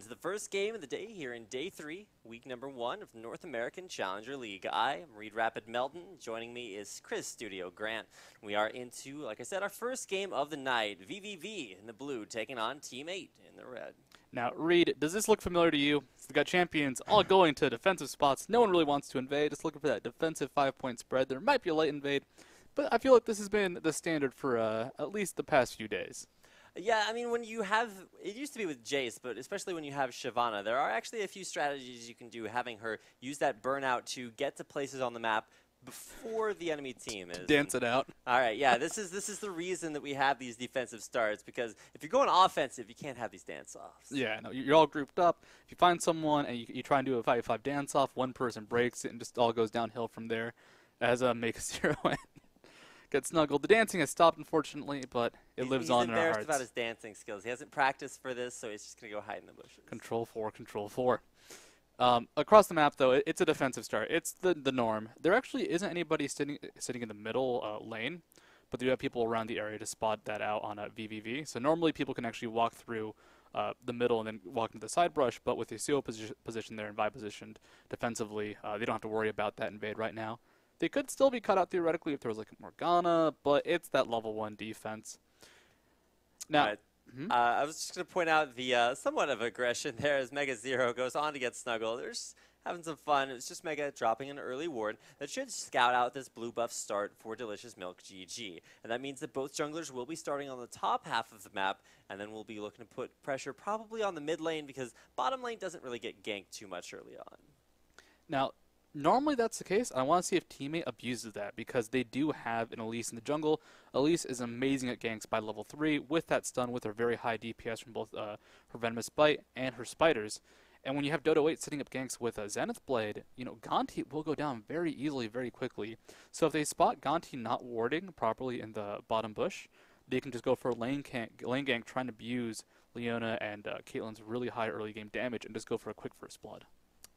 to the first game of the day here in Day 3, week number 1 of the North American Challenger League. I am Reed Rapid Melton. Joining me is Chris Studio Grant. We are into, like I said, our first game of the night. vVv in the blue taking on Team 8 in the red. Now, Reed, does this look familiar to you? We've got champions all going to defensive spots. No one really wants to invade. Just looking for that defensive 5-point spread. There might be a late invade, but I feel like this has been the standard for at least the past few days. Yeah, I mean, when you have, it used to be with Jace, but especially when you have Shyvana, there are actually a few strategies you can do, having her use that burnout to get to places on the map before the enemy team is. Dance it out. All right, yeah, this is the reason that we have these defensive starts, because if you're going offensive, you can't have these dance-offs. Yeah, no, you're all grouped up. If you find someone and you try and do a 5v5 dance-off, one person breaks it and just all goes downhill from there as a make a 0 win. Get snuggled. The dancing has stopped, unfortunately, but it lives on in our hearts. He's embarrassed about his dancing skills. He hasn't practiced for this, so he's just going to go hide in the bushes. Control 4, Control 4. Across the map, though, it's a defensive start. It's the norm. There actually isn't anybody sitting in the middle lane, but there are people around the area to spot that out on a vVv. So normally people can actually walk through the middle and then walk into the side brush, but with the CO position there and Vi positioned defensively, they don't have to worry about that invade right now. They could still be cut out theoretically if there was like a Morgana, but it's that level 1 defense. Now, I was just going to point out the somewhat of aggression there as Mega Zero goes on to get snuggled. They're just having some fun. It's just Mega dropping an early ward that should scout out this blue buff start for Delicious Milk GG. And that means that both junglers will be starting on the top half of the map, and then we'll be looking to put pressure probably on the mid lane because bottom lane doesn't really get ganked too much early on. Now, normally that's the case. I want to see if teammate abuses that because they do have an Elise in the jungle. Elise is amazing at ganks by level 3 with that stun, with her very high DPS from both her Venomous Bite and her Spiders. And when you have Dodo 8 setting up ganks with a Zenith Blade, you know, Gonti will go down very easily, very quickly. So if they spot Gonti not warding properly in the bottom bush, they can just go for a lane gank trying to abuse Leona and Caitlyn's really high early game damage and just go for a quick first blood.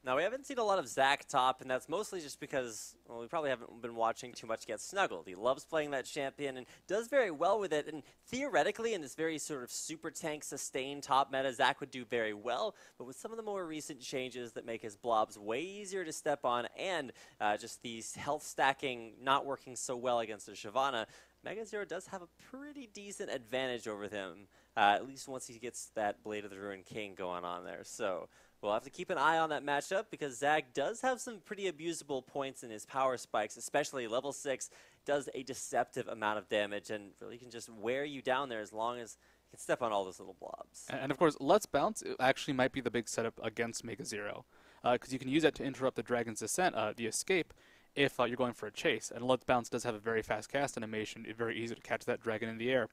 Now, we haven't seen a lot of Zac top, and that's mostly just because, well, we probably haven't been watching too much get snuggled. He loves playing that champion and does very well with it, and theoretically, in this very sort of super tank sustained top meta, Zac would do very well, but with some of the more recent changes that make his blobs way easier to step on, and just these health stacking not working so well against a Shyvana, Mega Zero does have a pretty decent advantage over him, at least once he gets that Blade of the Ruined King going on there, so we'll have to keep an eye on that matchup because Zac does have some pretty abusable points in his power spikes, especially level 6 does a deceptive amount of damage and really can just wear you down there as long as you can step on all those little blobs. And of course, Let's Bounce actually might be the big setup against Mega Zero because you can use that to interrupt the Dragon's Descent, the escape, if you're going for a chase. And Let's Bounce does have a very fast cast animation. It's very easy to catch that dragon in the air.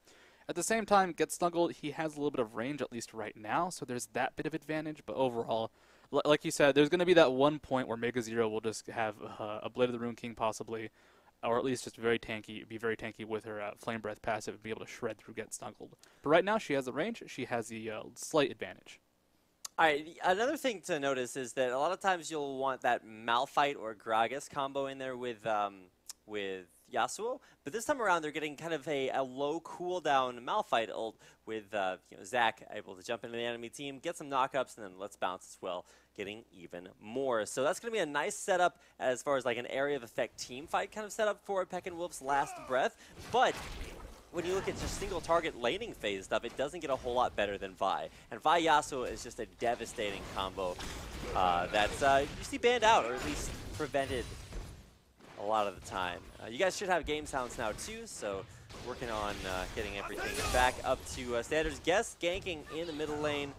At the same time, Get Snuggled, he has a little bit of range, at least right now, so there's that bit of advantage. But overall, like you said, there's going to be that one point where Mega Zero will just have a Blade of the Ruined King possibly, or at least just be very tanky with her Flame Breath passive and be able to shred through Get Snuggled. But right now, she has the range. She has the slight advantage. All right, another thing to notice is that a lot of times you'll want that Malphite or Gragas combo in there with Yasuo, but this time around they're getting kind of a low cooldown Malphite ult with you know, Zac able to jump into the enemy team, get some knockups, and then Let's Bounce as well, getting even more. So that's going to be a nice setup as far as like an area of effect team fight kind of setup for Peck and Wolf's last breath, but when you look at just single target laning phase stuff, it doesn't get a whole lot better than Vi. And Vi Yasuo is just a devastating combo that's you see banned out, or at least prevented a lot of the time. You guys should have game sounds now too, so working on getting everything back up to standards. Guess ganking in the middle lane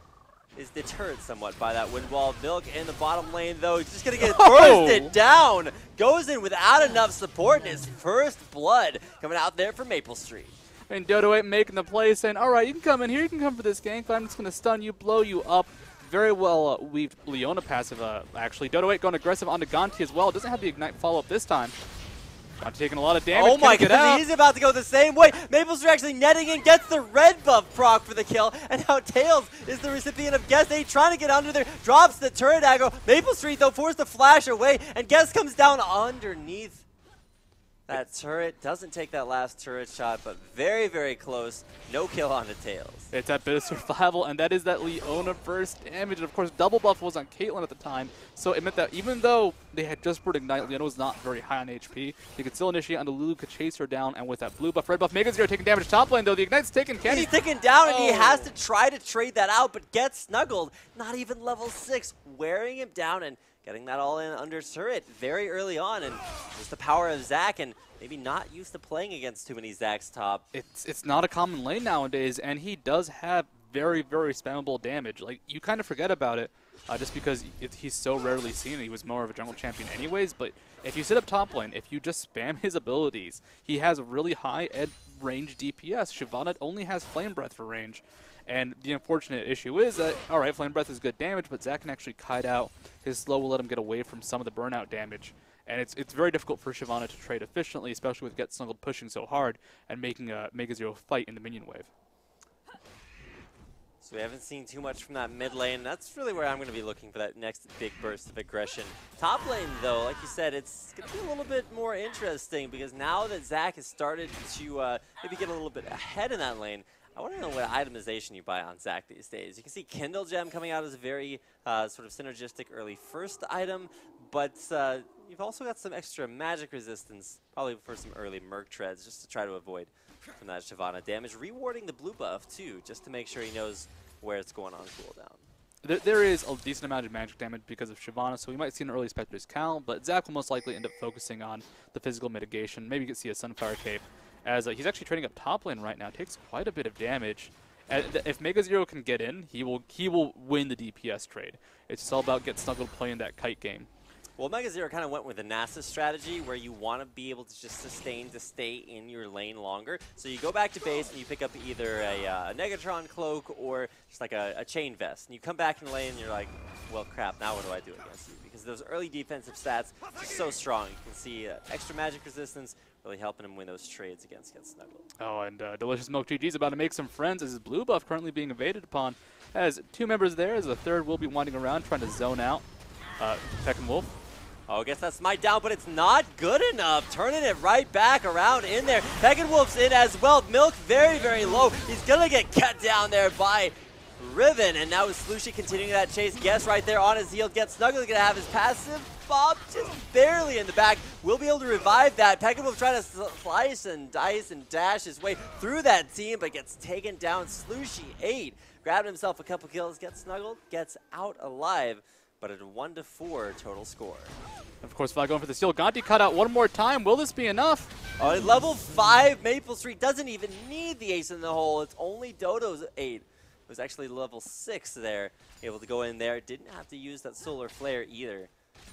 is deterred somewhat by that wind wall. Milk in the bottom lane though, he's just gonna get bursted down. Goes in without enough support, and his first blood coming out there for Maple Street. And Dodo 8 making the play, saying, all right, you can come in here, you can come for this gank, but I'm just going to stun you, blow you up. Very well weaved Leona passive, actually. Dodo 8 going aggressive onto Gonti as well. Doesn't have the Ignite follow-up this time. Gonti taking a lot of damage. Oh my god, he's about to go the same way. Maple Street actually netting in, gets the red buff proc for the kill, and now Tails is the recipient of Guess 8 trying to get under there, drops the turret aggro. Maple Street, though, forced to flash away, and Guess comes down underneath That turret doesn't take that last turret shot, but very, very close. No kill on the Tails. It's that bit of survival, and that is that Leona burst damage. And of course, double buff was on Caitlyn at the time, so it meant that even though they had just put Ignite, Leona was not very high on HP. They could still initiate on the Lulu, could chase her down, and with that blue buff, red buff, Mega Zero taking damage top lane, though. The Ignite's taken. He's taken down, and he has to try to trade that out, but gets snuggled. Not even level 6, wearing him down and getting that all in under turret very early on, and just the power of Zac, and maybe not used to playing against too many Zacs top. It's not a common lane nowadays, and he does have very, very spammable damage. Like, you kind of forget about it just because he's so rarely seen. He was more of a jungle champion anyways, but if you sit up top lane, if you just spam his abilities, he has really high range DPS. Shyvana only has Flame Breath for range. And the unfortunate issue is that, all right, Flame Breath is good damage, but Zac can actually kite out. His slow will let him get away from some of the burnout damage. And it's very difficult for Shyvana to trade efficiently, especially with Get Snuggled pushing so hard and making a Mega Zero fight in the minion wave. So we haven't seen too much from that mid lane. That's really where I'm going to be looking for that next big burst of aggression. Top lane, though, like you said, it's going to be a little bit more interesting because now that Zac has started to maybe get a little bit ahead in that lane, I want to know what itemization you buy on Zac these days. You can see Kindle Gem coming out as a very sort of synergistic early first item, but you've also got some extra magic resistance, probably for some early Merc Treads, just to try to avoid from that Shyvana damage. Rewarding the blue buff, too, just to make sure he knows where it's going on cooldown. There is a decent amount of magic damage because of Shyvana, so we might see an early Spectre's Cal, but Zac will most likely end up focusing on the physical mitigation. Maybe you could see a Sunfire Cape, as he's actually trading up top lane right now. Takes quite a bit of damage. If Mega Zero can get in, he will win the DPS trade. It's just all about Get Snuggled playing that kite game. Well, Mega Zero kind of went with the NASA strategy where you want to be able to just sustain to stay in your lane longer. So you go back to base and you pick up either a Negatron cloak or just like a chain vest. And you come back in the lane and you're like, well, crap, now what do I do against you? Because those early defensive stats are so strong. You can see extra magic resistance really helping him win those trades against Get Snuggled. Oh, and Delicious Milk GG's about to make some friends as his blue buff currently being evaded upon. Has two members there, as the third will be winding around trying to zone out Wolf. Oh, gets that smite down, but it's not good enough. Turning it right back around in there. Wolf's in as well. Milk very, very low. He's going to get cut down there by Riven, and now is Slushy continuing that chase. Guess right there on his heel. Get Snuggled, going to have his passive. Bob just barely in the back. We'll be able to revive that. Wolf trying to slice and dice and dash his way through that team, but gets taken down. Slushy 8. Grabbed himself a couple kills. Get Snuggled, gets out alive, but at a 1-4 total score. Of course, without going for the steal, Gonti cut out one more time. Will this be enough? Level 5 Maple Street doesn't even need the ace in the hole. It's only Dodo's 8. It was actually level 6 there. Able to go in there. Didn't have to use that solar flare either.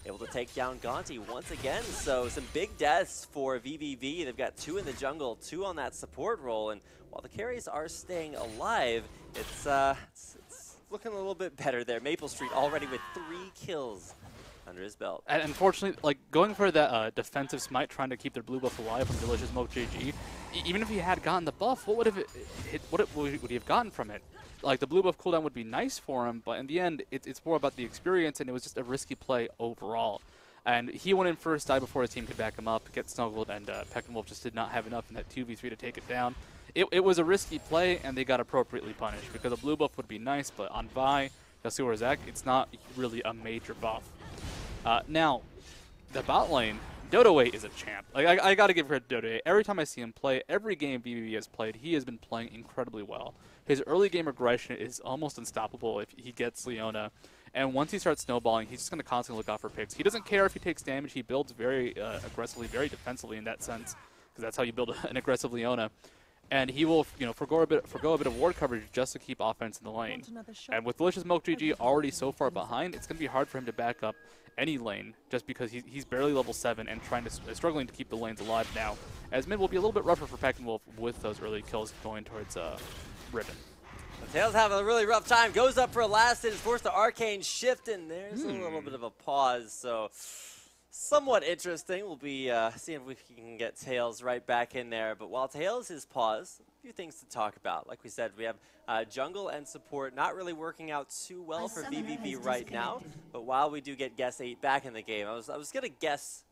Able to take down Gonti once again. So some big deaths for vVv. They've got 2 in the jungle, 2 on that support role. And while the carries are staying alive, it's looking a little bit better there. Maple Street already with 3 kills under his belt. And unfortunately, like going for that defensive smite, trying to keep their blue buff alive from Delicious Milk GG, even if he had gotten the buff, what would he have gotten from it? Like, the blue buff cooldown would be nice for him, but in the end, it's more about the experience, and it was just a risky play overall. And he went in first, died before his team could back him up, get snuggled, and Wolf just did not have enough in that 2v3 to take it down. It was a risky play, and they got appropriately punished, because a blue buff would be nice, but on Vi, Yasuo or Zac, it's not really a major buff. Now, the bot lane, Dodoe is a champ. Like, I gotta give credit to Dodoe. Every time I see him play, every game vVv has played, he has been playing incredibly well. His early game aggression is almost unstoppable if he gets Leona. And once he starts snowballing, he's just going to constantly look out for picks. He doesn't care if he takes damage. He builds very aggressively, very defensively in that sense, because that's how you build an aggressive Leona. And he will, forgo a bit of ward coverage just to keep offense in the lane. And with Delicious Milk GG already so far behind, it's going to be hard for him to back up any lane just because he's barely level 7 and struggling to keep the lanes alive now. As mid will be a little bit rougher for Wolf with those early kills going towards Riven. Tails having a really rough time. Goes up for a last hit. Is forced to arcane shift, and there's a little bit of a pause. So somewhat interesting. We'll be seeing if we can get Tails right back in there. But while Tails is paused, a few things to talk about. Like we said, we have jungle and support not really working out too well for vVv right now. But while we do get Guess 8 back in the game, I was going to guess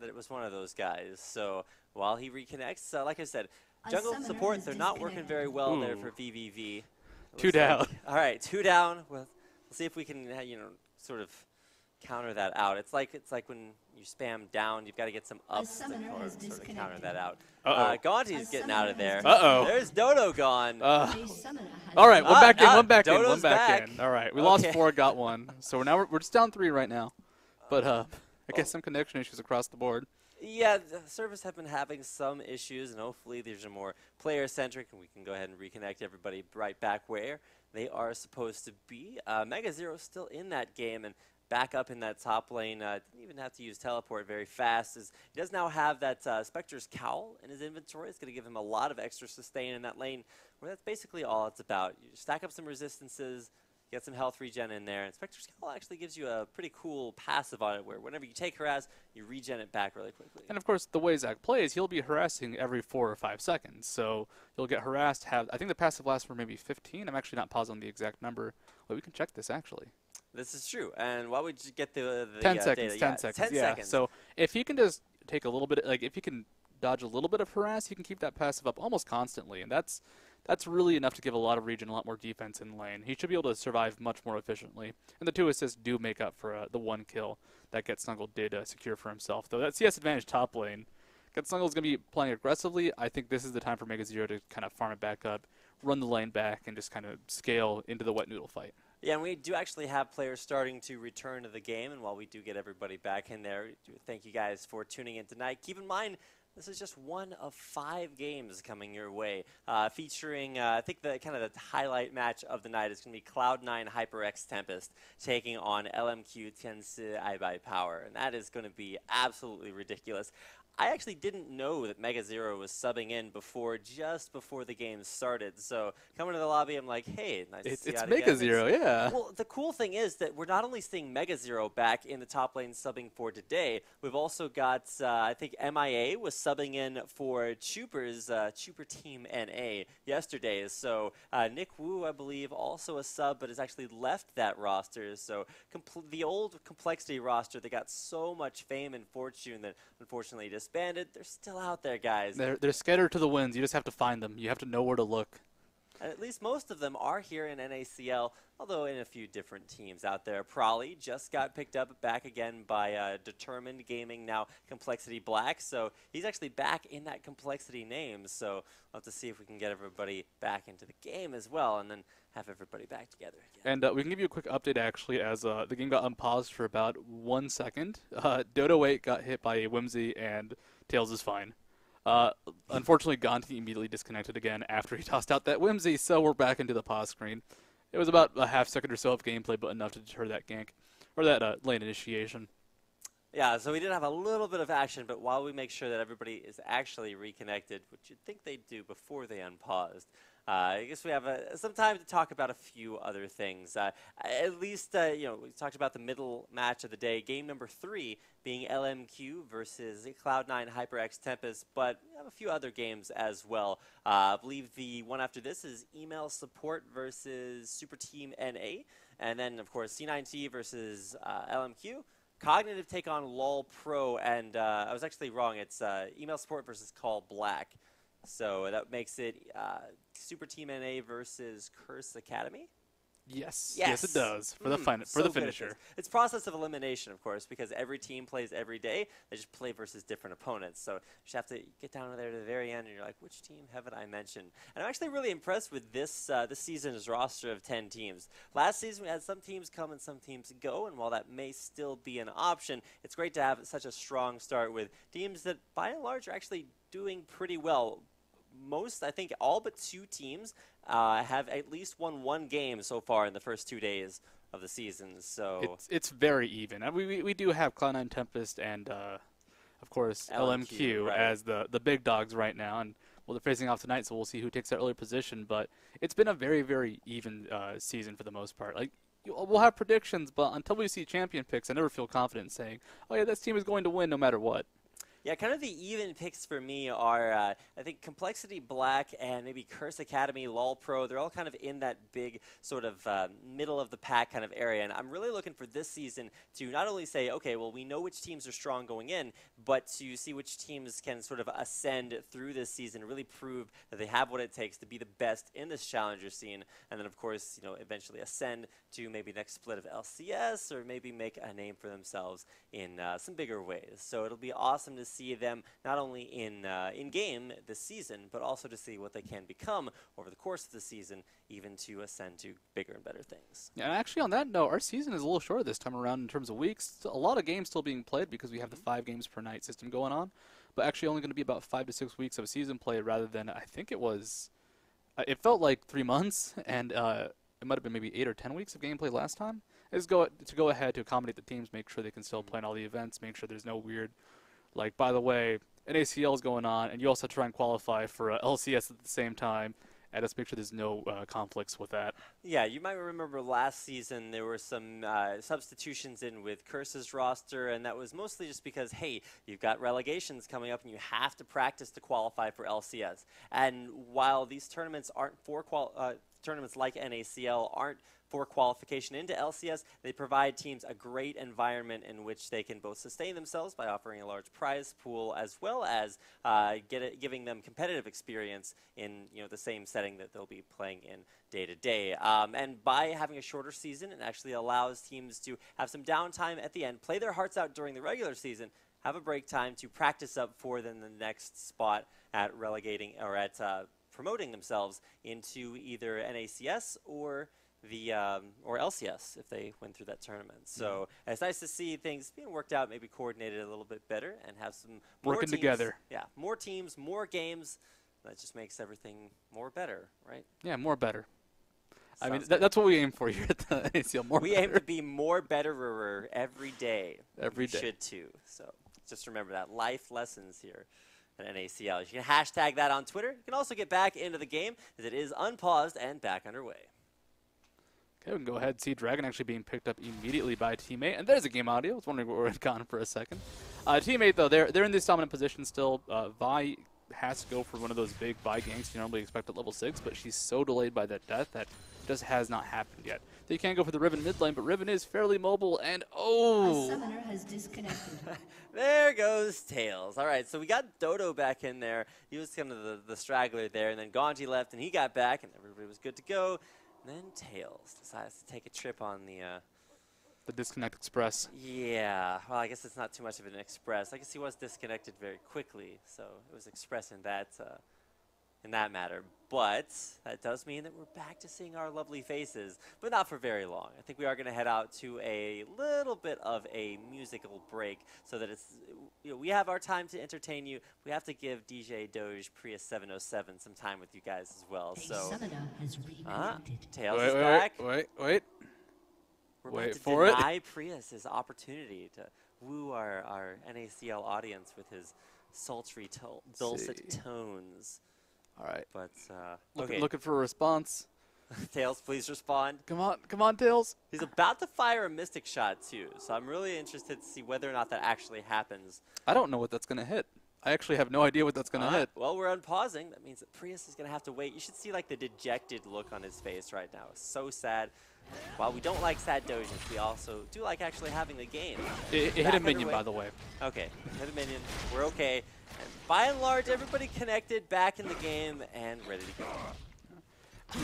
that it was one of those guys. So while he reconnects, like I said, jungle support, they're not working very well there for vVv. Two down. Like, all right, 2 down. Well, let's see if we can, sort of counter that out. It's like when you spam down, you've got to get some up sort of counter that out. Gonti's getting out of there. There's Dodo gone. All right, one back in, one back in, one back in. All right, we lost 4, got 1. So now we're just down 3 right now. But I guess some connection issues across the board. Yeah, the servers have been having some issues, and hopefully these are more player-centric, and we can go ahead and reconnect everybody right back where they are supposed to be. Mega Zero still in that game, and back up in that top lane. Didn't even have to use teleport very fast, as he does now have that Spectre's Cowl in his inventory. It's going to give him a lot of extra sustain in that lane, where that's basically all it's about. You stack up some resistances, get some health regen in there, and Spectre's Cowl actually gives you a pretty cool passive on it, where whenever you take harass, you regen it back really quickly. And of course, the way Zach plays, he'll be harassing every 4 or 5 seconds. So you'll get harassed. I think the passive lasts for maybe 15. I'm actually not positive on the exact number. Well, we can check this actually. This is true. And why would you get the 10 seconds, data? 10 seconds. 10 yeah. seconds. So if he can just take a little bit, like if he can dodge a little bit of harass, he can keep that passive up almost constantly. And that's really enough to give a lot of regen, a lot more defense in lane. He should be able to survive much more efficiently. And the 2 assists do make up for the 1 kill that GetSnuggle did secure for himself. Though that CS advantage top lane, GetSnuggle's going to be playing aggressively. I think this is the time for Mega Zero to kind of farm it back up, run the lane back, and just kind of scale into the wet noodle fight. Yeah, and we do actually have players starting to return to the game, and while we do get everybody back in there, thank you guys for tuning in tonight. Keep in mind, this is just one of 5 games coming your way, featuring, I think the highlight match of the night is going to be Cloud9 HyperX Tempest taking on LMQ Tiansi Aibai Power, and that is going to be absolutely ridiculous. I actually didn't know that Mega Zero was subbing in just before the game started. So coming to the lobby, I'm like, hey, nice to see you It's again. Mega Zero, yeah. Well, the cool thing is that we're not only seeing Mega Zero back in the top lane subbing for today, we've also got, I think MIA was subbing in for Chuper's, Chuper Team NA yesterday. So Nick Wu, I believe, also a sub, but has actually left that roster. So the old Complexity roster that got so much fame and fortune that unfortunately disbanded, they're still out there, guys. They're scattered to the winds. You just have to find them. You have to know where to look. And at least most of them are here in NACL, although in a few different teams out there. Prolly just got picked up back again by Determined Gaming, now Complexity Black. So he's actually back in that Complexity name. So we'll have to see if we can get everybody back into the game as well, and then have everybody back together again. And we can give you a quick update, actually, as the game got unpaused for about 1 second. Dodo 8 got hit by a Whimsy, and Tails is fine. Unfortunately, Gonti immediately disconnected again after he tossed out that Whimsy, so we're back into the pause screen. It was about a half second or so of gameplay, but enough to deter that gank, or that lane initiation. Yeah, so we did have a little bit of action, but while we make sure that everybody is actually reconnected, which you'd think they'd do before they unpaused, I guess we have some time to talk about a few other things. At least, we talked about the middle match of the day, game number 3 being LMQ versus Cloud9 HyperX Tempest, but we have a few other games as well. I believe the one after this is Email Support versus Super Team NA, and then, of course, C9T versus LMQ. Cognitive take on LOL Pro, and I was actually wrong. It's Email Support versus Call Black. So that makes it Super Team NA versus Curse Academy. Yes, it does for the finisher. It's process of elimination, of course, because every team plays every day. They just play versus different opponents. So you just have to get down there to the very end, and you're like, which team haven't I mentioned? And I'm actually really impressed with this season's roster of 10 teams. Last season we had some teams come and some teams go, and while that may still be an option, it's great to have such a strong start with teams that, by and large, are actually doing pretty well. I think all but 2 teams have at least won 1 game so far in the first 2 days of the season. So it's very even. We do have Cloud9 Tempest and of course LMQ right, as the big dogs right now, and they're facing off tonight, so we'll see who takes that early position. But it's been a very, very even season for the most part. Like, we'll have predictions, but until we see champion picks, I never feel confident saying, oh yeah, this team is going to win no matter what. Yeah, kind of the even picks for me are, I think, Complexity Black and maybe Curse Academy, LOL Pro. They're all kind of in that big sort of middle of the pack kind of area. And I'm really looking for this season to not only say, okay, well, we know which teams are strong going in, but to see which teams can sort of ascend through this season, really prove that they have what it takes to be the best in this challenger scene. And then, of course, eventually ascend to maybe next split of LCS or maybe make a name for themselves in some bigger ways. So it'll be awesome to see them not only in game this season, but also to see what they can become over the course of the season, even to ascend to bigger and better things. Yeah, and actually on that note, our season is a little shorter this time around in terms of weeks. A lot of games still being played because we have the 5 games per night system going on, but actually only going to be about 5 to 6 weeks of season play rather than, I think it felt like 3 months, and it might have been maybe 8 or 10 weeks of gameplay last time. Is to go ahead to accommodate the teams, make sure they can still play in all the events, make sure there's no weird, like, by the way, NACL is going on, and you also try and qualify for LCS at the same time, and let's make sure there's no conflicts with that. Yeah, you might remember last season there were some substitutions in with Curse's roster, and that was mostly just because, hey, you've got relegations coming up and you have to practice to qualify for LCS. And while these tournaments aren't for tournaments like NACL aren't for qualification into LCS, they provide teams a great environment in which they can both sustain themselves by offering a large prize pool, as well as giving them competitive experience in the same setting that they'll be playing in day to day. And by having a shorter season, it actually allows teams to have some downtime at the end, play their hearts out during the regular season, have a break time to practice up for then the next spot at relegating or at promoting themselves into either NACS or or LCS if they went through that tournament. So it's nice to see things being worked out, maybe coordinated a little bit better, and have some more working teams, together. Yeah, more teams, more games. That just makes everything more better, right? Yeah, more better. I mean, Sounds that's what we aim for here at the NACL. More we better. aim to be more betterer every day. Every day. We should too. So just remember that. Life lessons here at NACL. You can hashtag that on Twitter. You can also get back into the game as it is unpaused and back underway. Okay, we can go ahead and see Dragon actually being picked up immediately by a teammate. And there's a game audio. I was wondering where it had gone for a second. Teammate, though, they're in this dominant position still. Vi has to go for one of those big Vi ganks you normally expect at level 6, but she's so delayed by that death that just has not happened yet. They can go for the Riven mid lane, but Riven is fairly mobile, and A summoner has disconnected. There goes Tails. All right, so we got Dodo back in there. He was kind of the straggler there, and then Ganji left, and he got back, and everybody was good to go. And then Tails decides to take a trip on the Disconnect Express. Yeah, well, I guess it's not too much of an express. I guess he was disconnected very quickly, so it was express in that matter. But that does mean that we're back to seeing our lovely faces, but not for very long. I think we are going to head out to a little bit of a musical break so that it's, we have our time to entertain you. We have to give DJ Doge Prius 707 some time with you guys as well. A So, summoner has reconnected. Tails is back. Wait. We're Wait about to for it. deny Prius his opportunity to woo our NACL audience with his sultry, dulcet tones. All right. But, Looking for a response. Tails, please respond. Come on, Tails. He's about to fire a Mystic Shot, too, so I'm really interested to see whether or not that actually happens. I don't know what that's going to hit. I actually have no idea what that's going to hit. Well, we're unpausing. That means that Prius is going to have to wait. You should see, like, the dejected look on his face right now. It's so sad. While we don't like sad Dojins, we also do like actually having the game. It hit a minion, by the way. Okay, hit a minion. We're okay. And by and large, everybody connected, back in the game, and ready to go.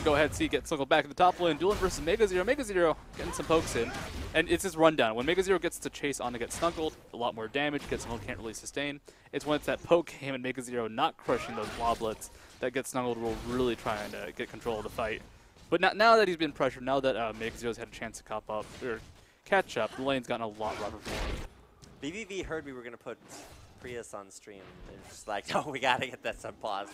Go ahead, see, get Snuggle back in the top lane. Dueling versus Mega Zero. Mega Zero getting some pokes in. And it's his rundown. When Mega Zero gets to chase on to get Snuggled, a lot more damage. Get Snuggled can't really sustain. It's when it's that poke game and Mega Zero not crushing those woblets that get Snuggled will really try and get control of the fight. But now that he's been pressured, now that Mega Zero's had a chance to catch up, the lane's gotten a lot rougher for him. vVv heard we were going to put Prius on stream. They're just like, no, we got to get that unpaused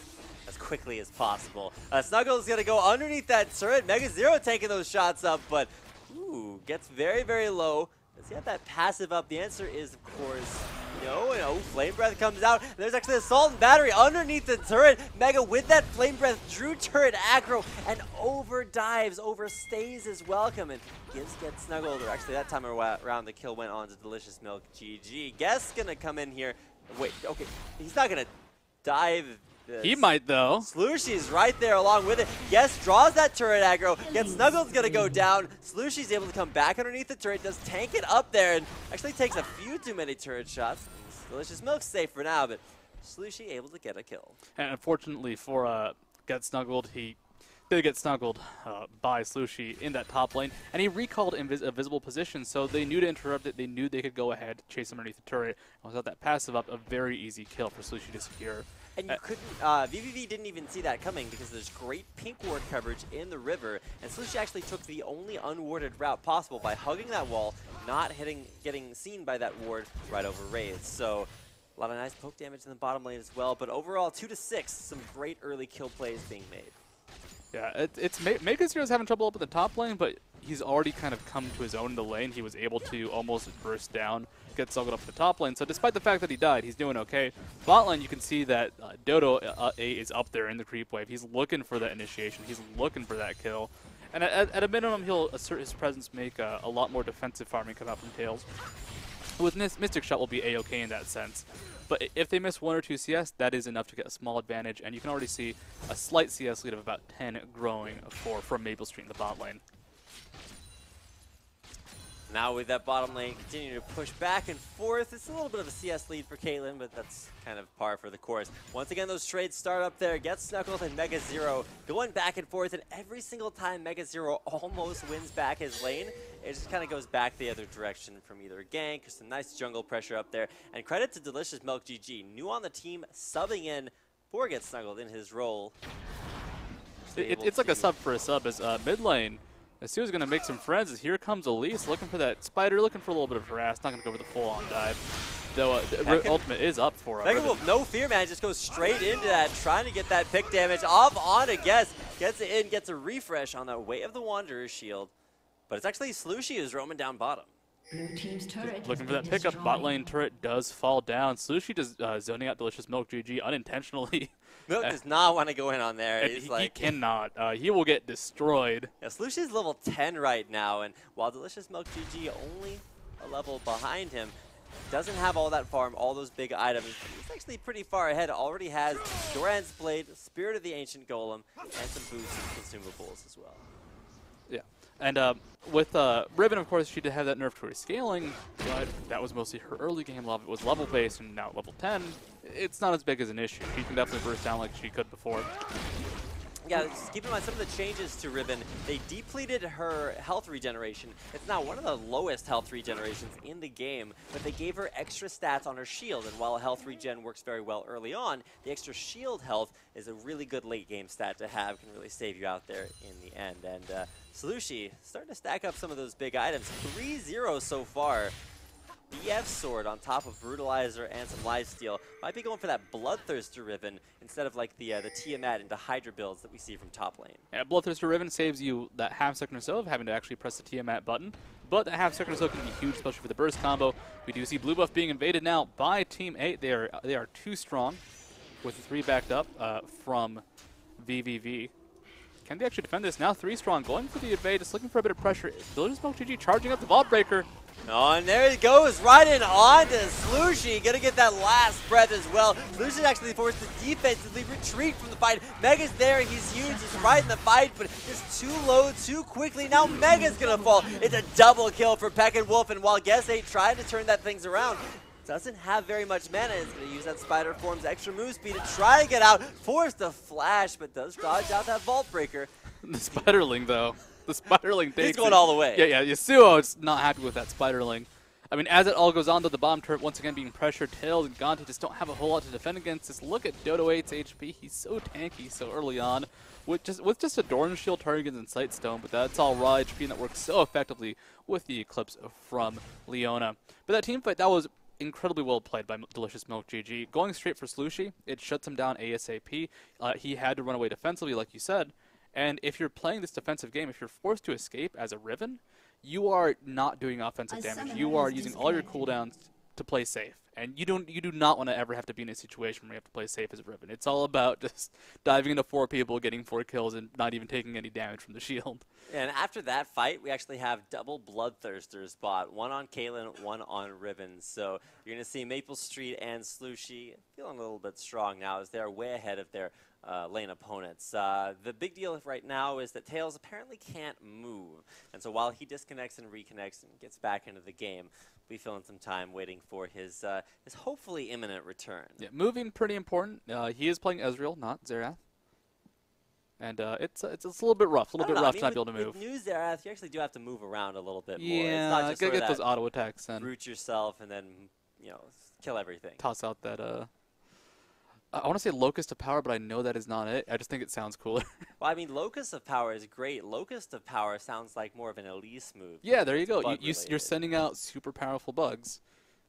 as quickly as possible. Snuggle's going to go underneath that turret. Mega Zero taking those shots up, but ooh, gets very, very low. Does he have that passive up? The answer is, of course, no. And oh, Flame Breath comes out. There's actually Assault and Battery underneath the turret. Mega with that Flame Breath drew turret aggro and overdives, overstays his welcome, and gets snuggled. Or actually, that time around, the kill went on to Delicious Milk. GG. Guess gonna come in here, Wait, okay, he's not gonna dive this. He might, though. Slushy's right there along with it. Yes, draws that turret aggro. Gets Snuggled's gonna go down. Slushy's able to come back underneath the turret, does tank it up there, and actually takes a few too many turret shots. Delicious Milk's safe for now, but Slushy able to get a kill. And unfortunately for Get Snuggled, he did get snuggled by Slushy in that top lane, and he recalled a visible position, so they knew to interrupt it. They knew they could go ahead, chase him underneath the turret, and without that passive up, a very easy kill for Slushy to secure. And you couldn't, vVv didn't even see that coming because there's great pink ward coverage in the river, and Slushy actually took the only unwarded route possible by hugging that wall, not getting seen by that ward right over Wraith. So a lot of nice poke damage in the bottom lane as well, but overall 2-6, some great early kill plays being made. Yeah, Mega Zero's having trouble up at the top lane, but he's already kind of come to his own in the lane. He was able to almost burst down, get snuggled up at the top lane. So despite the fact that he died, he's doing okay. Bot lane, you can see that Dodo is up there in the creep wave. He's looking for that initiation. He's looking for that kill. And at a minimum, he'll assert his presence, make a lot more defensive farming come out from Tails. With Mystic Shot will be A-okay in that sense. But if they miss 1 or 2 CS, that is enough to get a small advantage, and you can already see a slight CS lead of about 10 growing from Maple Street in the bot lane. Now with that bottom lane continuing to push back and forth, it's a little bit of a CS lead for Caitlyn, but that's kind of par for the course. Once again, those trades start up there. Gets Snuggled and Mega Zero going back and forth, and every single time Mega Zero almost wins back his lane, it just kind of goes back the other direction from either a gank or some nice jungle pressure up there. And credit to Delicious Milk GG, new on the team, subbing in for Gets Snuggled in his role. It's like a sub for a sub as mid lane. Asu's going to make some friends as here comes Elise looking for that spider, looking for a little bit of harass, not going to go for the full-on dive. Though ultimate is up for him. Mega Wolf, no fear, man, just goes straight into that, trying to get that pick damage off on a guess. Gets it in, gets a refresh on the Way of the Wanderer's shield. But it's actually Slushy who's roaming down bottom. Blue team's turret Looking for has that been pickup. Bot destroyed. lane turret does fall down. Slushy just zoning out Delicious Milk GG unintentionally. Milk does not want to go in on there. He's he cannot. He will get destroyed. Yeah, Slushy's level 10 right now, and while Delicious Milk GG only a level behind him, doesn't have all that farm, all those big items. He's actually pretty far ahead. Already has Doran's Blade, Spirit of the Ancient Golem, and some boots and consumables as well. Yeah. And with Ribbon, of course, she did have that nerf to her scaling, but that was mostly her early game love. It was level-based, and now at level 10, it's not as big as an issue. She can definitely burst down like she could before. Yeah, just keep in mind some of the changes to Ribbon. They depleted her health regeneration. It's now one of the lowest health regenerations in the game, but they gave her extra stats on her shield. And while health regen works very well early on, the extra shield health is a really good late game stat to have, can really save you out there in the end. And Slushy starting to stack up some of those big items. 3-0 so far. BF Sword on top of Brutalizer and some Lifesteal. Might be going for that Bloodthirster Ribbon instead of like the Tiamat into Hydra builds that we see from top lane. Yeah, Bloodthirster Ribbon saves you that half second or so of having to actually press the Tiamat button, but that half second or so can be huge, especially for the burst combo. We do see blue buff being invaded now by Team 8. They are too strong with the 3 backed up from vVv. Can they actually defend this? Now 3 strong, going for the invade, just looking for a bit of pressure. Delicious Milk GG charging up the Vault Breaker. Oh, and there it goes, right in on to Slushy. Gonna get that last breath as well. Slushy's actually forced to defensively retreat from the fight. Mega's there, he's huge, he's right in the fight, but just too low, too quickly. Now Mega's gonna fall. It's a double kill for Peck and Wolf, and while Guess 8 tried to turn that things around, doesn't have very much mana. It's going to use that Spider Form's extra move speed to try to get out. Forced to flash, but does dodge out that Vault Breaker. The Spiderling, though. The Spiderling takes He's going all the way. Yeah, Yasuo is not happy with that Spiderling. I mean, as it all goes on, though, the bottom turret once again being pressured. Tails and Gonti just don't have a whole lot to defend against this. Look at Dodo 8's HP. He's so tanky so early on. With just a Doran Shield, Targets, and Sightstone, but that's all raw HP, and that works so effectively with the Eclipse from Leona. But that team fight, that was incredibly well played by Delicious Milk GG. Going straight for Slushy, it shuts him down ASAP. He had to run away defensively, like you said. And if you're playing this defensive game, if you're forced to escape as a Riven, you are not doing offensive damage. You are using all your cooldowns to play safe. And you do not want to ever have to be in a situation where you have to play safe as a Riven. It's all about just diving into 4 people, getting 4 kills, and not even taking any damage from the shield. And after that fight, we actually have double Bloodthirsters bought. One on Caitlyn, one on Riven. So you're going to see Maple Street and Slooshy feeling a little bit strong now as they're way ahead of their lane opponents. The big deal right now is that Tails apparently can't move. And so while he disconnects and reconnects and gets back into the game, we'll be filling some time waiting for his hopefully imminent return. Yeah, moving pretty important. He is playing Ezreal, not Xerath. And it's a little bit rough, to not be able to move. With new Xerath, you actually do have to move around a little bit more. Yeah, it's not just get those auto attacks and root yourself and then kill everything. Toss out that I want to say Locust of Power, but I know that is not it. I just think it sounds cooler. Well, I mean, Locust of Power is great. Locust of Power sounds like more of an Elise move. Yeah, there you go. You're sending out super powerful bugs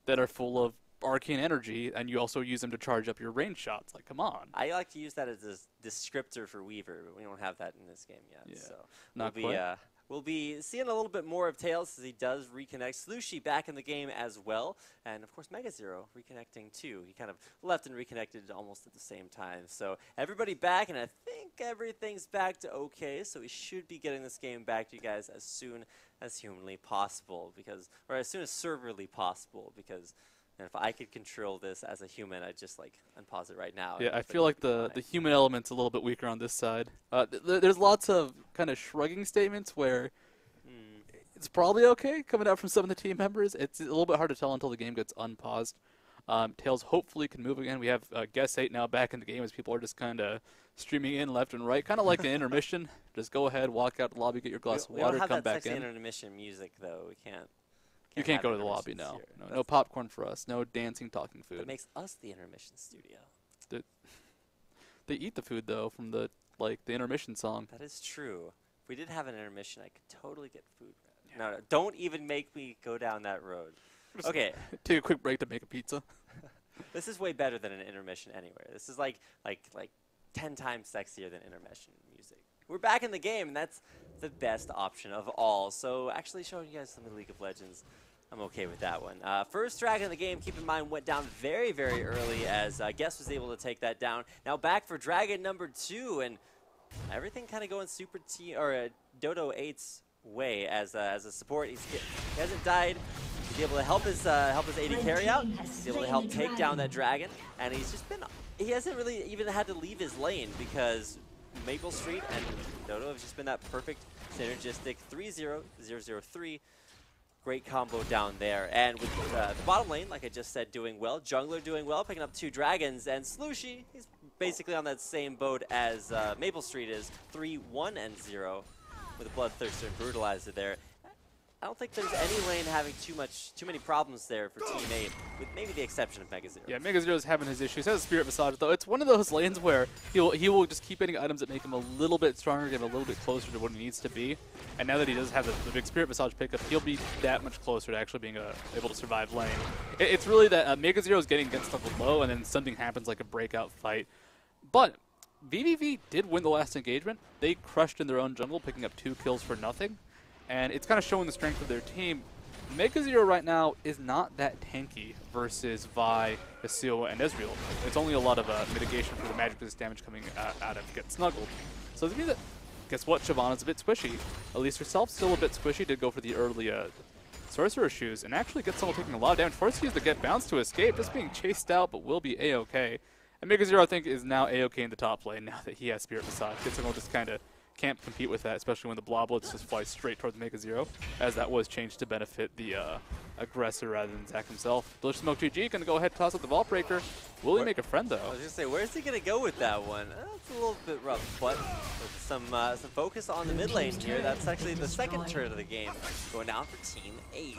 that are full of arcane energy, and you also use them to charge up your range shots. Like, come on. I like to use that as a descriptor for Weaver, but we don't have that in this game yet. Yeah, so not quite. We'll be seeing a little bit more of Tails as he does reconnect. Slooshy back in the game as well. And, of course, Mega Zero reconnecting, too. He kind of left and reconnected almost at the same time. So everybody back, and I think everything's back to okay. So we should be getting this game back to you guys as soon as humanly possible, or as soon as serverly possible, because if I could control this as a human, I'd just, unpause it right now. Yeah, I feel like the human element's a little bit weaker on this side. There's lots of kind of shrugging statements where it's probably okay coming out from some of the team members. It's a little bit hard to tell until the game gets unpaused. Tails hopefully can move again. We have Guess 8 now back in the game as people are just kind of streaming in left and right, kind of like an intermission. Just go ahead, walk out the lobby, get your glass of water, come back in. We don't have that sexy intermission music, though. We can't. You can't go to the lobby now. No popcorn for us. No dancing, talking food. That makes us the intermission studio. They eat the food though from the intermission song. That is true. If we did have an intermission, I could totally get food. Yeah. No, don't even make me go down that road. Okay. Take a quick break to make a pizza. This is way better than an intermission anyway. This is like 10 times sexier than intermission music. We're back in the game, and that's the best option of all. So actually showing you guys some of League of Legends, I'm okay with that one. First dragon of the game, keep in mind, went down very, very early as Guess was able to take that down. Now back for dragon number 2, and everything kind of going super Dodo 8's way as a support. He hasn't died. He's able to help his AD carry out. He's able to help take down that dragon, and he hasn't really even had to leave his lane because Maple Street and Dodo have just been that perfect synergistic 3-0, 0-0-3. Great combo down there. And with the bottom lane, like I just said, doing well. Jungler doing well, picking up 2 dragons. And Slooshy, he's basically on that same boat as Maple Street is, 3-1-0 with a Bloodthirster and Brutalizer there. I don't think there's any lane having too many problems there for Team 8, with maybe the exception of Mega Zero. Yeah, Mega Zero's having his issues. He has a Spirit Visage, though. It's one of those lanes where he will just keep hitting items that make him a little bit stronger, get him a little bit closer to what he needs to be. And now that he does have the big Spirit Visage pickup, he'll be that much closer to actually being able to survive lane. It's really that Mega Zero's getting stuck low, and then something happens like a breakout fight. But vVv did win the last engagement. They crushed in their own jungle, picking up 2 kills for nothing. And it's kind of showing the strength of their team. Mega Zero right now is not that tanky versus Vi, Yasuo, and Ezreal. It's only a lot of mitigation for the magic resist damage coming out of Get Snuggled. So it means that, guess what, Shyvana's a bit squishy. Elise herself still a bit squishy, did go for the early Sorcerer Shoes, and actually gets someone taking a lot of damage. Forced to use the Get Bounce to escape, just being chased out, but will be A-okay. And Mega Zero, I think, is now A-okay in the top lane now that he has Spirit Visage. Get someone just kind of can't compete with that, especially when the Bloblets just fly straight towards Mega Zero, as that was changed to benefit the aggressor rather than Zach himself. Delicious Smoke GG gonna go ahead and toss out the Vault Breaker. Will he make a friend though? I was gonna say, where's he gonna go with that one? That's a little bit rough, but with some focus on the mid lane here. That's actually the second turret of the game going down for Team 8.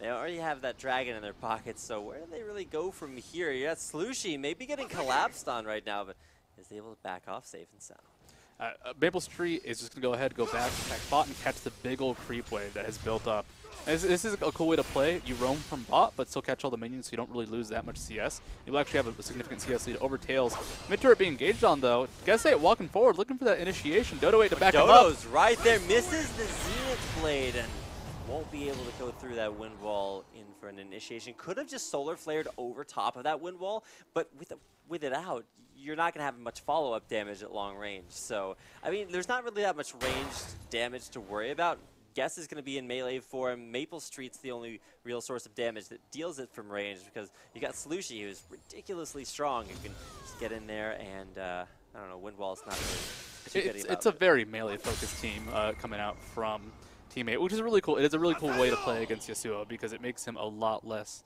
They already have that dragon in their pockets, so where do they really go from here? You got Slooshy maybe getting collapsed on right now, but is able to back off safe and sound. Maple Street is just going to go ahead and go back bot and catch the big old creep wave that has built up. This is a cool way to play. You roam from bot, but still catch all the minions so you don't really lose that much CS. You'll actually have a significant CS lead over Tails. Mid turret being engaged on, though. Guess 8 walking forward, looking for that initiation. Dodo 8 to back him up. Dodo's right there, misses the Zenith Blade, and won't be able to go through that wind wall in for an initiation. Could have just solar flared over top of that wind wall, but with it out, you're not going to have much follow-up damage at long range. So, I mean, there's not really that much ranged damage to worry about. Guess is going to be in melee for him. Maple Street's the only real source of damage that deals it from range because you got Slushy, who's ridiculously strong. You can just get in there and, I don't know, wind wall's not really too good. It's a very melee-focused team coming out from Team 8, which is really cool. It is a really cool way to play against Yasuo because it makes him a lot less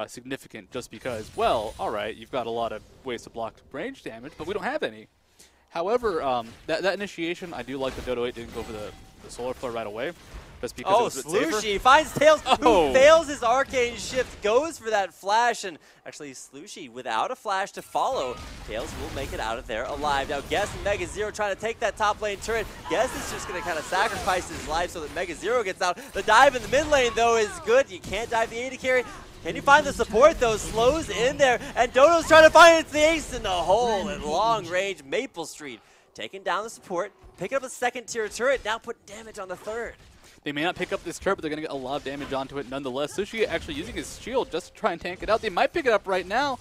significant just because, well, all right, you've got a lot of ways to block range damage, but we don't have any. However, that initiation, I do like that Dodo 8 didn't go for the solar flare right away. Just because it was a bit safer. Slushy finds Tails, who fails his arcane shift, goes for that flash, and actually Slushy without a flash to follow. Tails will make it out of there alive. Now Guess and Mega Zero trying to take that top lane turret. Guess is just going to kind of sacrifice his life so that Mega Zero gets out. The dive in the mid lane, though, is good. You can't dive the AD carry. Can you find the support, though? Slows in there, and Dodo's trying to find it's the ace in the hole at long range. Maple Street taking down the support, picking up a second tier turret, now put damage on the third. They may not pick up this turret, but they're going to get a lot of damage onto it nonetheless. Sushi actually using his shield just to try and tank it out. They might pick it up right now.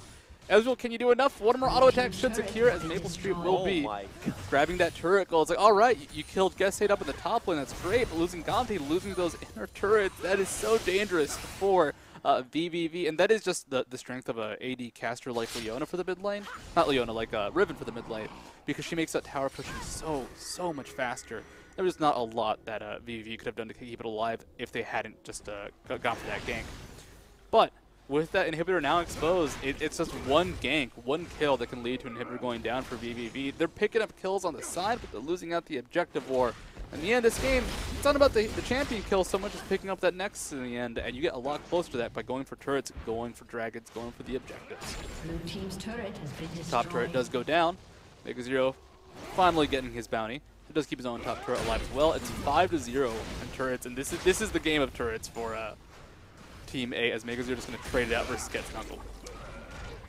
Ezreal, can you do enough? One more auto attack should secure as Maple Street will be grabbing that turret goal. It's like, all right, you killed Gessade up in the top lane. That's great, but losing Gante, losing those inner turrets, that is so dangerous for vVv, and that is just the strength of a AD caster like Leona for the mid lane. Not Leona, like Riven for the mid lane, because she makes that tower pushing so much faster. There was not a lot that vVv could have done to keep it alive if they hadn't just gone for that gank. But with that inhibitor now exposed, it's just one gank, one kill that can lead to an inhibitor going down for vVv. They're picking up kills on the side, but they're losing out the objective war. In the end of this game, it's not about the champion kill so much as picking up that next in the end, and you get a lot closer to that by going for turrets, going for dragons, going for the objectives. Blue team's turret has been destroyed. Top turret does go down. Mega Zero finally getting his bounty. He does keep his own top turret alive as well. It's 5-0 in turrets, and this is the game of turrets for Team A, as Mega Zero just going to trade it out versus Get Snuggle.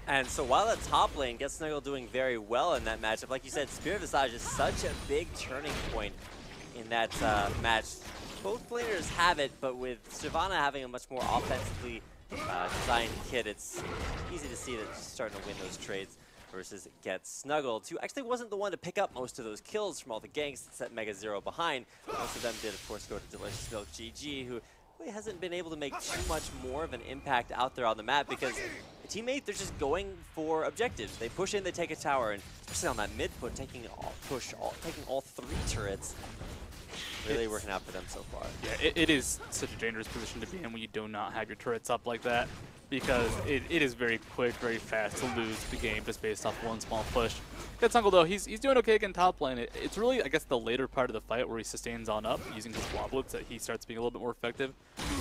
And so while the top lane, Get Snuggle doing very well in that matchup, like you said, Spirit Visage is such a big turning point in that match. Both laners have it, but with Shyvana having a much more offensively designed kit, it's easy to see that she's starting to win those trades versus Get Snuggled, who actually wasn't the one to pick up most of those kills from all the ganks that set Mega Zero behind. Most of them did, of course, go to Delicious Milk GG, who really hasn't been able to make too much more of an impact out there on the map because the teammate, they're just going for objectives. They push in, they take a tower, and especially on that mid put, taking all three turrets, really working out for them so far. Yeah, it is such a dangerous position to be in when you do not have your turrets up like that, because it is very quick, very fast to lose the game just based off one small push. Uncle though, he's doing okay again top lane. It's really, I guess, the later part of the fight where he sustains on up using his woblets that he starts being a little bit more effective.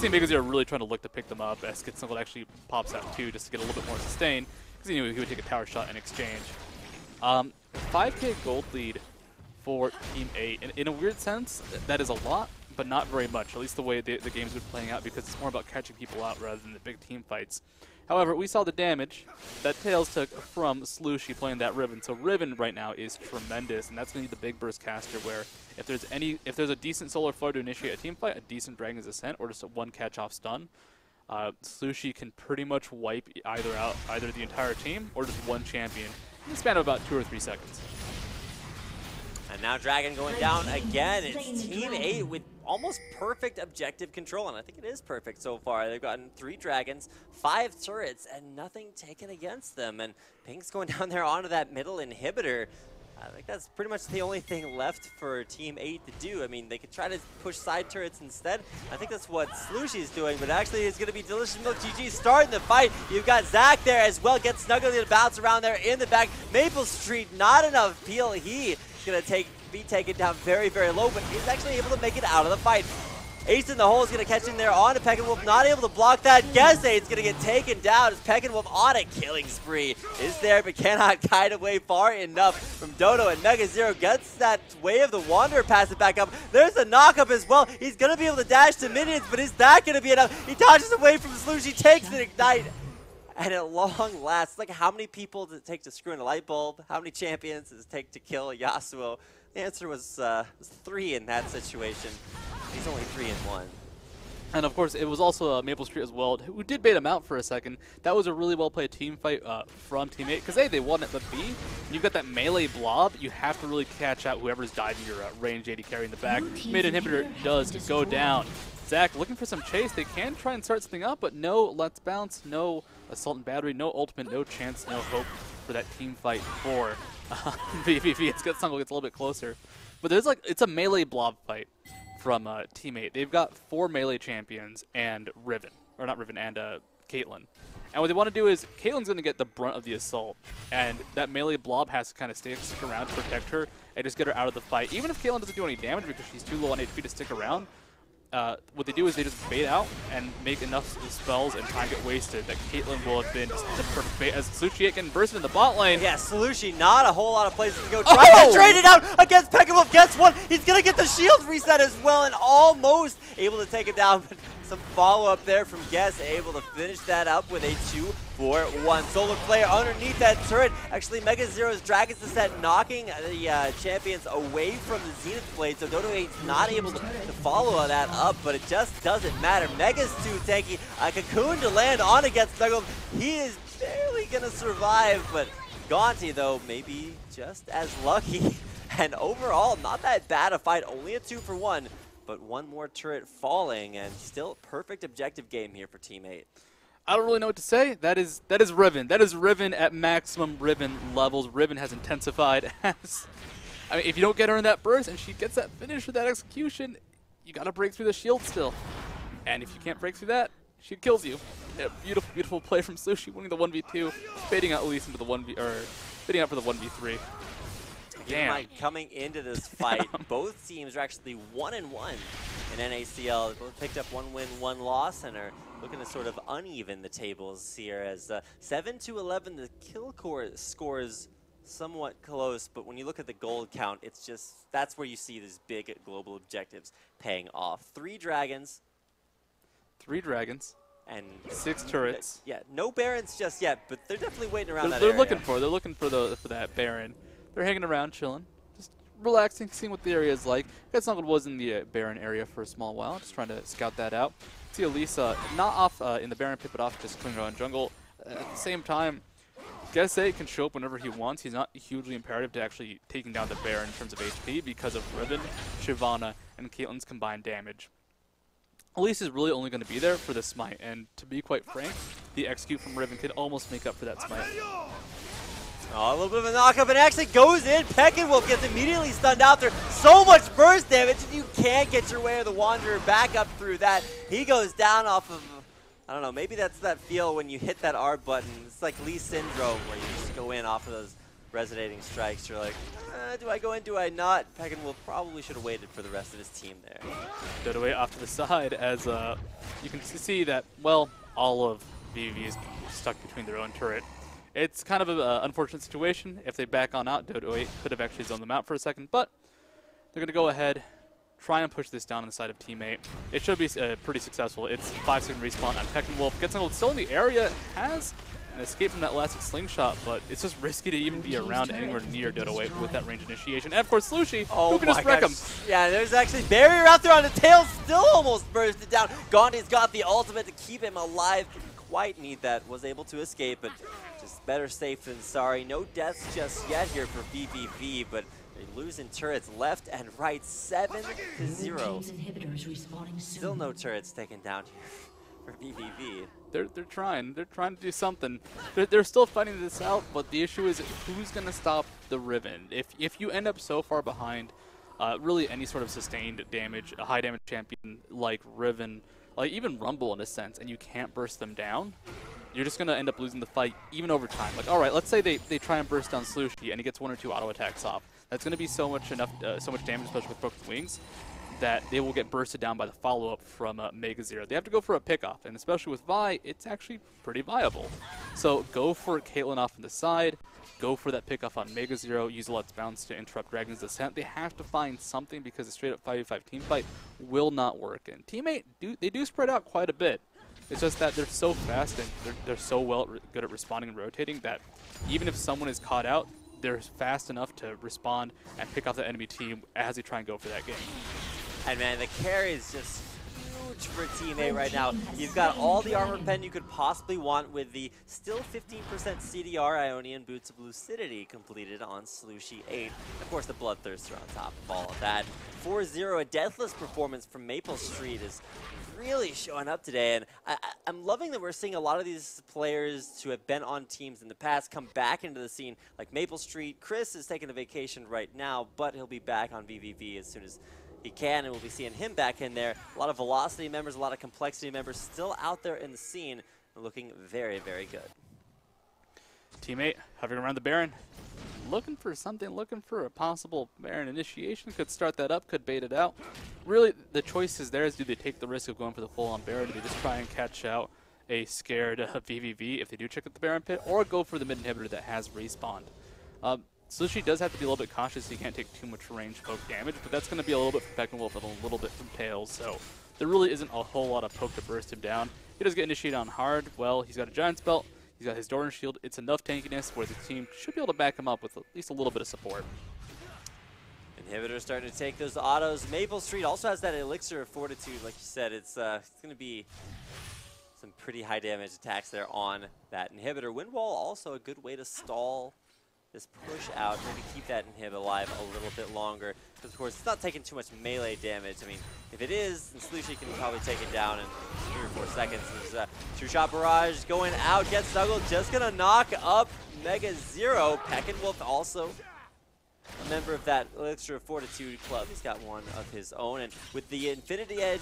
Team Mega Zero really trying to look to pick them up as Uncle actually pops out too just to get a little bit more sustain because he knew he would take a tower shot in exchange. 5k gold lead for Team 8. In a weird sense, that is a lot, but not very much, at least the way the game's been playing out, because it's more about catching people out rather than the big team fights. However, we saw the damage that Tails took from Slushy playing that Riven. So Riven right now is tremendous, and that's going to be the big burst caster where if there's a decent solar flare to initiate a team fight, a decent Dragon's Ascent, or just a one catch-off stun, Slushy can pretty much wipe either the entire team or just one champion in the span of about 2 or 3 seconds. And now Dragon going down again. It's Team 8 with almost perfect objective control, and I think it is perfect so far. They've gotten 3 dragons, 5 turrets, and nothing taken against them. And Pink's going down there onto that middle inhibitor. I think that's pretty much the only thing left for Team 8 to do. I mean, they could try to push side turrets instead. I think that's what Slushy's doing, but actually it's going to be Delicious Milk GG starting the fight. You've got Zach there as well, gets snuggled to bounce around there in the back. Maple Street, not enough peel. He going to be taken down very, very low, but he's actually able to make it out of the fight. Ace in the hole is going to catch him there on a Peckinwolf, not able to block that. Gessade's going to get taken down as Peckinwolf on a killing spree. Is there, but cannot guide away far enough from Dodo, and Mega Zero gets that Way of the Wanderer, pass it back up. There's a knock-up as well. He's going to be able to dash to minions, but is that going to be enough? He dodges away from Slushy, takes an Ignite. And at long last, like, how many people does it take to screw in a light bulb? How many champions does it take to kill a Yasuo? The answer was 3 in that situation. He's only 3-1. And of course, it was also Maple Street as well, who did bait him out for a second. That was a really well-played team fight from Teammate, because A, they won it, but B, when you've got that melee blob, you have to really catch out whoever's died in your range AD carry in the back. Mid inhibitor does go down. Zach looking for some chase. They can try and start something up, but no Let's Bounce, no Assault and Battery, no ultimate, no chance, no hope for that team fight for vVv. It's got something gets a little bit closer. But there's it's a melee blob fight from Teammate. They've got 4 melee champions and Riven, or not Riven, and Caitlyn. And what they want to do is, Caitlyn's going to get the brunt of the assault, and that melee blob has to kind of stick around to protect her and just get her out of the fight. Even if Caitlyn doesn't do any damage because she's too low on HP to stick around, what they do is they just bait out and make enough spells and time get wasted that Caitlyn will have been just the perfect bait as Slushi getting bursted in the bot lane. Yeah, Slushi, not a whole lot of places to go. Trying to trade it out against Pekka. Guess what? He's going to get the shield reset as well and almost able to take it down. But some follow-up there from Guess, able to finish that up with a 2-for-1. Solar player underneath that turret. Actually, Mega Zero's Dragon's Descent knocking the champions away from the Zenith Blade, so Dodo 8's not able to follow that up, but it just doesn't matter. Mega's too tanky. A Cocoon to land on against Mega. He is barely going to survive, but Gonti, though, maybe just as lucky. And overall, not that bad a fight. Only a 2-for-1. But one more turret falling, and still perfect objective game here for Teammate. I don't really know what to say. That is Riven. That is Riven at maximum Riven levels. Riven has intensified as... I mean, if you don't get her in that burst and she gets that finish with that execution, you got to break through the shield still. And if you can't break through that, she kills you. Yeah, beautiful, beautiful play from Sushi, winning the 1v2, fading out Elise into the 1v, or fading out for the 1v3. Damn. Coming into this fight, both teams are actually 1-1 in NACL. They both picked up 1 win, 1 loss, and are looking to sort of uneven the tables here as 7-11. The kill score is somewhat close, but when you look at the gold count, it's just that's where you see these big global objectives paying off. 3 dragons. 3 dragons. And 6 turrets. Yeah, no barons just yet, but they're definitely waiting around that area. They're looking for that baron. They're hanging around, chilling, just relaxing, seeing what the area is like. Guess Uncle was in the Baron area for a small while, just trying to scout that out. See Elisa not off in the Baron pit, but off just clearing around jungle. At the same time, Gese can show up whenever he wants. He's not hugely imperative to actually taking down the Baron in terms of HP because of Riven, Shyvana, and Caitlyn's combined damage. Elise is really only going to be there for the smite, and to be quite frank, the execute from Riven could almost make up for that smite. Oh, a little bit of a knockup, and actually goes in. Peckinwolf gets immediately stunned out there. So much burst damage, and you can't get your way of the Wanderer back up through that. He goes down off of, I don't know, maybe that's that feel when you hit that R button. It's like Lee Syndrome, where you just go in off of those resonating strikes. You're like, do I go in, do I not? Peckinwolf probably should have waited for the rest of his team there. Dodo off to the side as you can see that, well, all of vVv is stuck between their own turret. It's kind of an unfortunate situation. If they back on out, Dodo 8 could have actually zoned them out for a second, but they're going to go ahead, try and push this down on the side of Teammate. It should be pretty successful. It's 5-second respawn on Peckinwolf. Gets still in the area, has an escape from that elastic slingshot, but it's just risky to even be around anywhere near Dodo 8 with that range initiation. And of course, Slushi, who can just wreck him. Yeah, there's actually barrier out there on the tail, still almost bursted down. Gandhi's got the ultimate to keep him alive. Didn't quite need that, was able to escape, but just better safe than sorry. No deaths just yet here for vVv, but they're losing turrets left and right, 7-0. Still no turrets taken down here for vVv. They're trying. They're trying to do something. They're still fighting this out, but the issue is who's going to stop the Riven? If you end up so far behind, really any sort of sustained damage, a high damage champion like Riven, like even Rumble in a sense, and you can't burst them down, you're just going to end up losing the fight even over time. Like, all right, let's say they try and burst down Slushi and he gets 1 or 2 auto attacks off. That's going to be so much damage, especially with broken wings, that they will get bursted down by the follow-up from Mega Zero. They have to go for a pick-off, and especially with Vi, it's actually pretty viable. So go for Caitlyn off on the side, go for that pick-off on Mega Zero, use Let's Bounce to interrupt Dragon's Descent. They have to find something because a straight-up 5v5 team fight will not work. And Teammate, they do spread out quite a bit. It's just that they're so fast and they're so good at responding and rotating that even if someone is caught out, they're fast enough to respond and pick off the enemy team as they try and go for that game. And man, the carry is just huge for Team A right now. You've got all the armor pen you could possibly want with the still 15% CDR Ionian Boots of Lucidity completed on Slushy 8. Of course, the Bloodthirster on top of all of that. 4-0, a deathless performance from Maple Street is really showing up today, and I'm loving that we're seeing a lot of these players who have been on teams in the past come back into the scene, like Maple Street. Chris is taking a vacation right now, but he'll be back on vVv as soon as he can, and we'll be seeing him back in there. A lot of Velocity members, a lot of Complexity members still out there in the scene, looking very, very good. Teammate hovering around the Baron, looking for something, looking for a possible Baron initiation. Could start that up, could bait it out. Really, the choice is there is, do they take the risk of going for the full-on Baron? Do they just try and catch out a scared vVv if they do check out the Baron pit, or go for the mid inhibitor that has respawned? Slushy does have to be a little bit cautious. He can't take too much range poke damage, but that's going to be a little bit from Peckinwolf and a little bit from Tails, so there really isn't a whole lot of poke to burst him down. He does get initiated on hard. Well, he's got a Giant's Belt. He's got his Doran Shield. It's enough tankiness where the team should be able to back him up with at least a little bit of support. Inhibitor starting to take those autos. Maple Street also has that Elixir of Fortitude, like you said. It's going to be some pretty high damage attacks there on that Inhibitor. Windwall also a good way to stall this push out, maybe keep that inhib alive a little bit longer. Because of course, it's not taking too much melee damage. I mean, if it is, then Slushy can probably take it down in 3 or 4 seconds. There's a two-shot barrage going out, gets snuggled, just gonna knock up Mega Zero. Peckinwolf also a member of that Elixir of Fortitude club. He's got one of his own, and with the Infinity Edge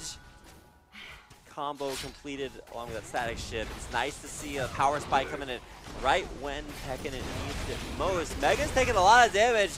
combo completed along with that static shift, it's nice to see a power spike coming in right when Pekin needs it most. Mega's taking a lot of damage.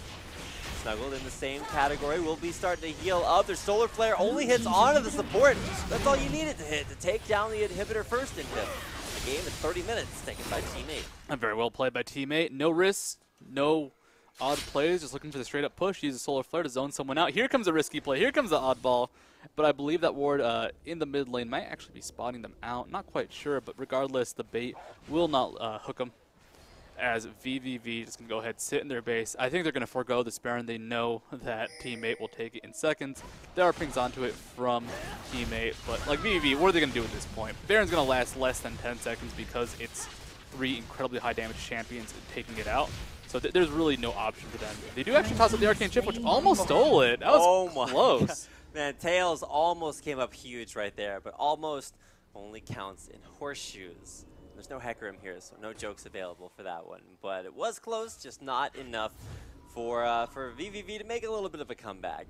Snuggled in the same category, will be starting to heal up. Their Solar Flare only hits onto the support. That's all you needed to hit to take down the inhibitor first in a game in 30 minutes taken by Teammate. Very well played by Teammate. No risks, no odd plays, just looking for the straight up push. Use a Solar Flare to zone someone out. Here comes a risky play. Here comes the oddball. But I believe that ward in the mid lane might actually be spotting them out. Not quite sure, but regardless, the bait will not hook them. As vVv is going to go ahead and sit in their base. I think they're going to forego this Baron. They know that Teammate will take it in seconds. There are pings onto it from Teammate, but like vVv, what are they going to do at this point? Baron's going to last less than 10 seconds because it's 3 incredibly high damage champions taking it out. So there's really no option for them. They do actually toss up the Arcane Chip, which almost stole it. That was close. Man, Tails almost came up huge right there, but almost only counts in horseshoes. There's no Hecarim here, so no jokes available for that one. But it was close, just not enough for vVv to make a little bit of a comeback.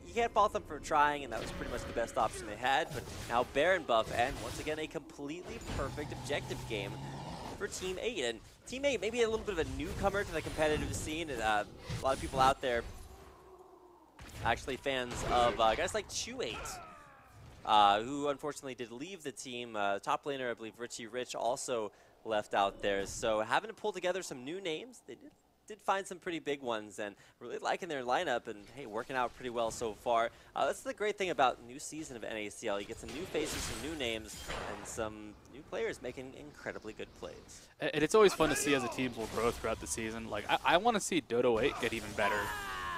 You can't fault them for trying, and that was pretty much the best option they had. But now Baron buff, and once again a completely perfect objective game for Team 8. And Team 8 maybe a little bit of a newcomer to the competitive scene. And, a lot of people out there actually fans of guys like Chew8, who unfortunately did leave the team. Top laner, I believe Richie Rich also left out there. So having to pull together some new names, they did find some pretty big ones, and really liking their lineup, and hey, working out pretty well so far. That's the great thing about new season of NACL. You get some new faces, some new names, and some new players making incredibly good plays. And it's always fun to see as a team will grow throughout the season. Like, I want to see Dodo 8 get even better.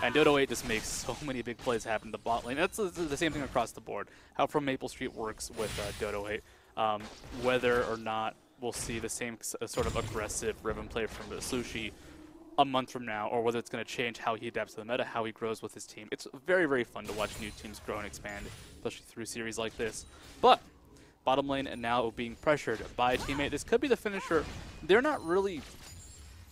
And Dodo 8 just makes so many big plays happen in the bot lane. That's the same thing across the board. How From Maple Street works with Dodo 8. Whether or not we'll see the same sort of aggressive Riven play from Slushy a month from now, or whether it's going to change how he adapts to the meta, how he grows with his team. It's very, very fun to watch new teams grow and expand, especially through series like this. But bottom lane and now being pressured by a Teammate. This could be the finisher. They're not really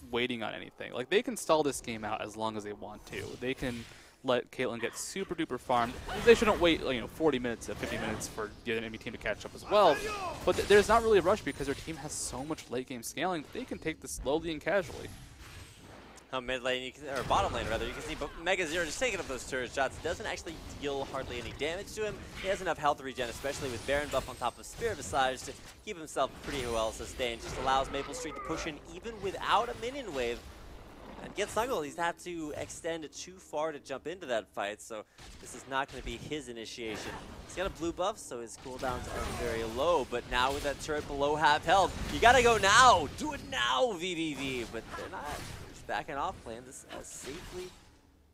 waiting on anything. Like, they can stall this game out as long as they want to. They can let Caitlyn get super duper farmed. They shouldn't wait, 40 minutes to 50 minutes for the enemy team to catch up as well. But there's not really a rush because their team has so much late game scaling. They can take this slowly and casually. Mid lane, or bottom lane rather, you can see Mega Zero just taking up those turret shots. Doesn't actually deal hardly any damage to him. He has enough health regen, especially with Baron buff on top of Spirit Visage, to keep himself pretty well sustained. Just allows Maple Street to push in even without a minion wave. And get snuggled, he's had to extend it too far to jump into that fight, so this is not going to be his initiation. He's got a blue buff, so his cooldowns are very low, but now with that turret below half health, you gotta go now! Do it now, vVv! But they're not. Backing off, playing this as safely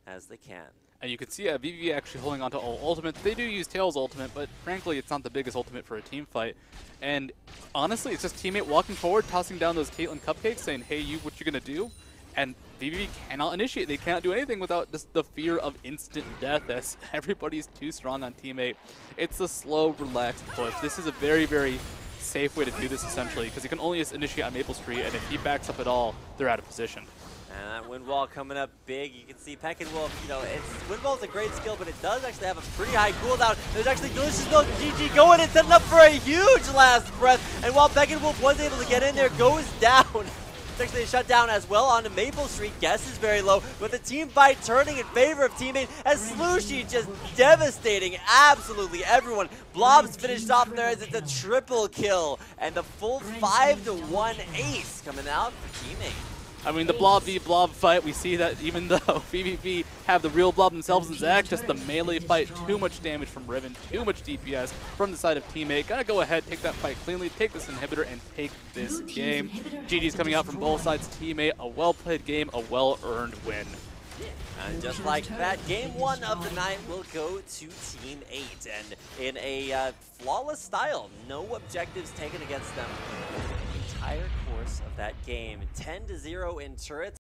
as they can. And you can see vVv actually holding onto all ultimates. They do use Tails ultimate, but frankly, it's not the biggest ultimate for a team fight. And honestly, it's just teammate walking forward, tossing down those Caitlyn cupcakes, saying, hey, you, what you gonna do? And vVv cannot initiate. They cannot do anything without just the fear of instant death, as everybody's too strong on teammate. It's a slow, relaxed push. This is a very, very safe way to do this, essentially, because you can only just initiate on Maple Street, and if he backs up at all, they're out of position. And that wind wall coming up big. You can see Peckinwolf, you know, wind wall is a great skill, but it does actually have a pretty high cooldown. There's actually Delicious Milk and GG going and setting up for a huge last breath. And while Peckinwolf was able to get in there, goes down. It's actually a shutdown as well onto Maple Street. Guess is very low, with the team fight turning in favor of teammate as Slushie just devastating absolutely everyone. Blobs finished off there as it's a triple kill, and the full 5-1 ace coming out for teammate. I mean, the Blob v Blob fight, we see that even though vVv have the real Blob themselves and Zach, just the melee fight, too much damage from Riven, too much DPS from the side of teammate. Gotta go ahead, take that fight cleanly, take this inhibitor, and take this game. GG's coming out from both sides. Teammate, a well-played game, a well-earned win. And just like that, game 1 of the night will go to Team 8. And in a flawless style, no objectives taken against them the entire course of that game. 10-0 in turrets.